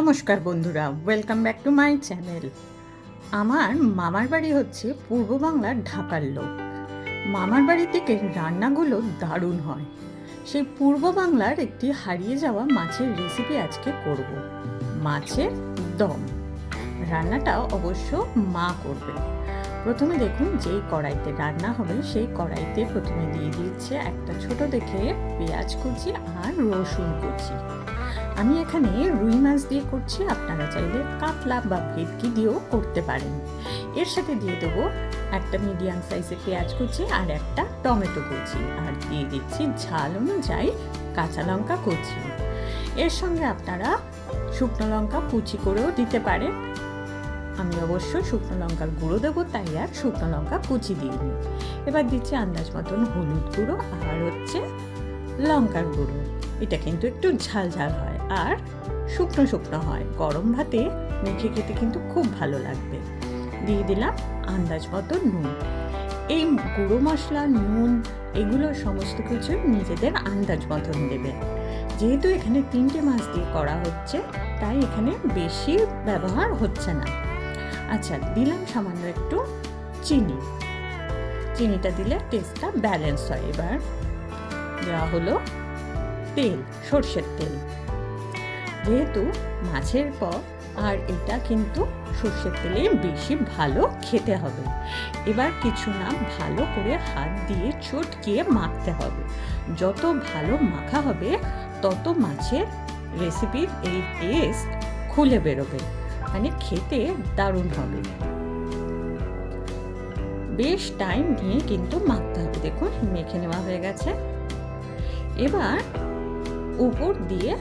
নমস্কার বন্ধুরা, welcome back to my channel. আমার মামার বাড়ি হচ্ছে পূর্ব বাংলার ঢাকার লোক। মামার বাড়ি থেকে রান্নাগুলো দারুণ হয়। সেই পূর্ব বাংলার একটি হারিয়ে যাওয়া মাছের রেসিপি আজকে করব। মাছের দম। রান্নাটা অবশ্য মা করবে। প্রথমে দেখুন, যেই কড়াইতে রান্না হবে সেই কড়াইতে প্রথমে দিয়ে দিচ্ছে একটা ছোট দেখে পেঁয়াজ কুচি আর রসুন কুচি। আমি এখানে রুই মাছ দিয়ে করছি, আপনারা চাইলে কাতলা বা ভেটকি দিয়েও করতে পারেন। এর সাথে দিয়ে দেবো একটা মিডিয়াম সাইজের পেঁয়াজ কুচি আর একটা টমেটো কুচি, আর দিয়ে দিচ্ছি ঝাল অনুযায়ী কাঁচা লঙ্কা কুচি। এর সঙ্গে আপনারা শুকনো লঙ্কা কুচি করেও দিতে পারেন। আমি অবশ্য শুকনো লঙ্কার গুঁড়ো দেবো, তাই আর শুকনো লঙ্কা কুচি দিইনি। এবার দিচ্ছি আন্দাজ মতন হলুদ গুঁড়ো আর হচ্ছে লঙ্কার গুঁড়ো। এটা কিন্তু একটু ঝাল ঝাল হয় আর শুকনো শুকনো হয়, গরম ভাতে মেখে খেতে কিন্তু খুব ভালো লাগবে। দিয়ে দিলাম আন্দাজ মতো নুন। এই গুঁড়ো মশলা, নুন, এগুলো সমস্ত কিছু নিজেদের আন্দাজ মতন দেবেন। যেহেতু এখানে 3টে মাছ দিয়ে করা হচ্ছে, তাই এখানে বেশি ব্যবহার হচ্ছে না। আচ্ছা, দিলাম সামান্য একটু চিনি। চিনিটা দিলে টেস্টটা ব্যালেন্স হয়। এবার দেওয়া হলো তেল, সর্ষের তেল। যেহেতু মাছের পর আর এটা কিন্তু সর্ষের তেলে বেশি ভালো খেতে হবে। এবার কিছু না, ভালো করে হাত দিয়ে চটকিয়ে মাখতে হবে। যত ভালো মাখা হবে তত মাছের রেসিপির এই টেস্ট খুলে বেরোবে, মানে খেতে দারুণ হবে। বেশ টাইম নিয়ে কিন্তু মাখতে হবে। দেখুন, মেখে নেওয়া হয়ে গেছে। এবার উপর দিয়ে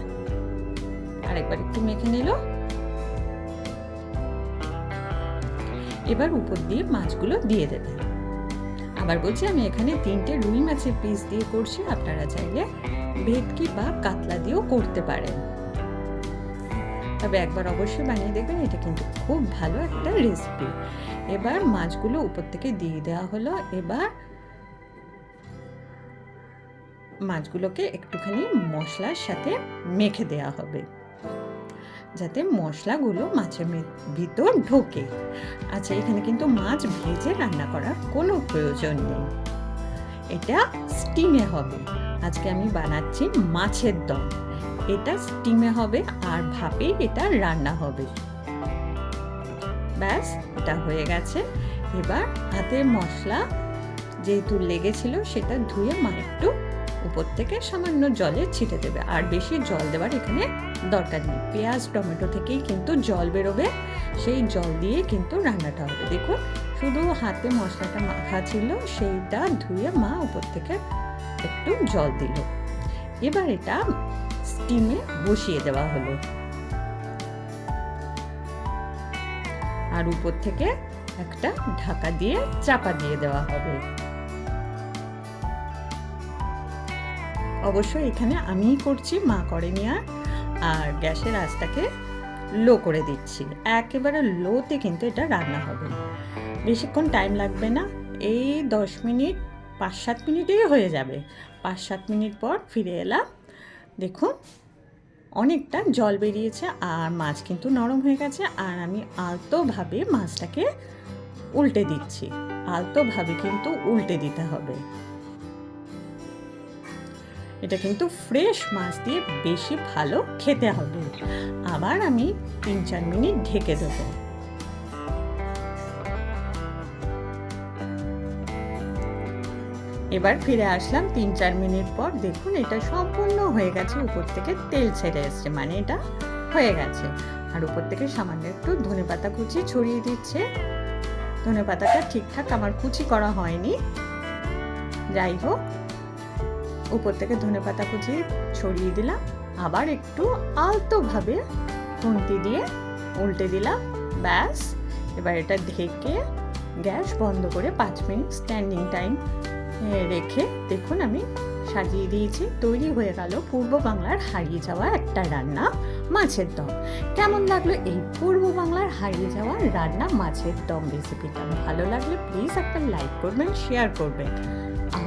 আরেকবার একটু মেখে নিল। এবার উপর দিয়ে মাছগুলো দিয়ে দেবে। আবার বলছি, আমি এখানে 3টে রুই মাছের পিস দিয়ে করছি, আপনারা চাইলে ভেটকি বা কাতলা দিয়েও করতে পারেন। তবে একবার অবশ্যই বানিয়ে দেখবেন, এটা কিন্তু খুব ভালো একটা রেসিপি। এবার মাছগুলো উপর থেকে দিয়ে দেওয়া হলো। এবার মাছগুলোকে একটুখানি মশলার সাথে মেখে দেওয়া হবে, যাতে মশলাগুলো মাছের ভিতর ঢোকে। আচ্ছা, এখানে কিন্তু মাছ ভেজে রান্না করার কোনো প্রয়োজন নেই, এটা স্টিমে হবে। আজকে আমি বানাচ্ছি মাছের দম। এটা স্টিমে হবে আর ভাপে এটা রান্না হবে। ব্যাস, এটা হয়ে গেছে। এবার হাতে মশলা যেহেতু লেগেছিল সেটা ধুয়ে মা একটু উপর থেকে সামান্য জলে ছিটে দেবে। আর বেশি জল দেওয়ার এখানে দরকার নেই। পেঁয়াজ টমেটো থেকেই কিন্তু জল বেরোবে, সেই জল দিয়ে কিন্তু রান্নাটা হবে। দেখুন, শুধু হাতে মশলাটা মাখা ছিল, সেইটা ধুয়ে মা উপর থেকে একটু জল দিল। এবার এটা স্টিমে বসিয়ে দেওয়া হলো, আর উপর থেকে একটা ঢাকা দিয়ে চাপা দিয়ে দেওয়া হবে। অবশ্যই এখানে আমিই করছি, মা করেনি। আর গ্যাসের আঁচটাকে লো করে দিচ্ছি। একেবারে লোতে কিন্তু এটা রান্না হবে। বেশিক্ষণ টাইম লাগবে না, এই 10 মিনিট 5-7 মিনিটেই হয়ে যাবে। 5-7 মিনিট পর ফিরে এলাম। দেখুন, অনেকটা জল বেরিয়েছে আর মাছ কিন্তু নরম হয়ে গেছে। আর আমি আলতোভাবে মাছটাকে উল্টে দিচ্ছি। আলতোভাবে কিন্তু উল্টে দিতে হবে। এটা কিন্তু ফ্রেশ মাছ দিয়ে বেশি ভালো খেতে হবে। আবার আমি 3-4 মিনিট ঢেকে দেব। এবার ফিরে আসলাম 3-4 মিনিট পর। দেখুন, এটা সম্পূর্ণ হয়ে গেছে। উপর থেকে তেল ছেড়ে এসছে, মানে এটা হয়ে গেছে। আর উপর থেকে সামান্য একটু ধনেপাতা কুচি ছড়িয়ে দিচ্ছে। ধনেপাতাটা ঠিকঠাক আমার কুচি করা হয়নি, যাই হোক, উপর থেকে ধনেপাতা কুচি ছড়িয়ে দিলাম। আবার একটু আলতোভাবে খুন্তি দিয়ে উল্টে দিলাম। ব্যাস, এবার এটা ঢেকে গ্যাস বন্ধ করে 5 মিনিট স্ট্যান্ডিং টাইম রেখে দেখুন আমি সাজিয়ে দিয়েছি। তৈরি হয়ে গেল পূর্ব বাংলার হারিয়ে যাওয়া একটা রান্না, মাছের দম। কেমন লাগলো এই পূর্ব বাংলার হারিয়ে যাওয়া রান্না মাছের দম রেসিপিটা? ভালো লাগলে প্লিজ একটা লাইক করবেন, শেয়ার করবেন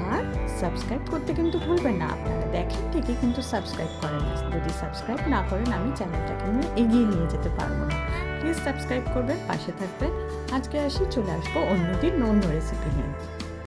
আর সাবস্ক্রাইব করতে কিন্তু ভুলবেন না। আপনারা দেখেন ঠিকই কিন্তু সাবস্ক্রাইব করেন না। যদি সাবস্ক্রাইব না করেন আমি চ্যানেলটাকে নিয়ে এগিয়ে নিয়ে যেতে পারবো না। প্লিজ সাবস্ক্রাইব করবেন, পাশে থাকবেন। আজকে চলে আসবো অন্যদিন অন্য রেসিপি নিয়ে।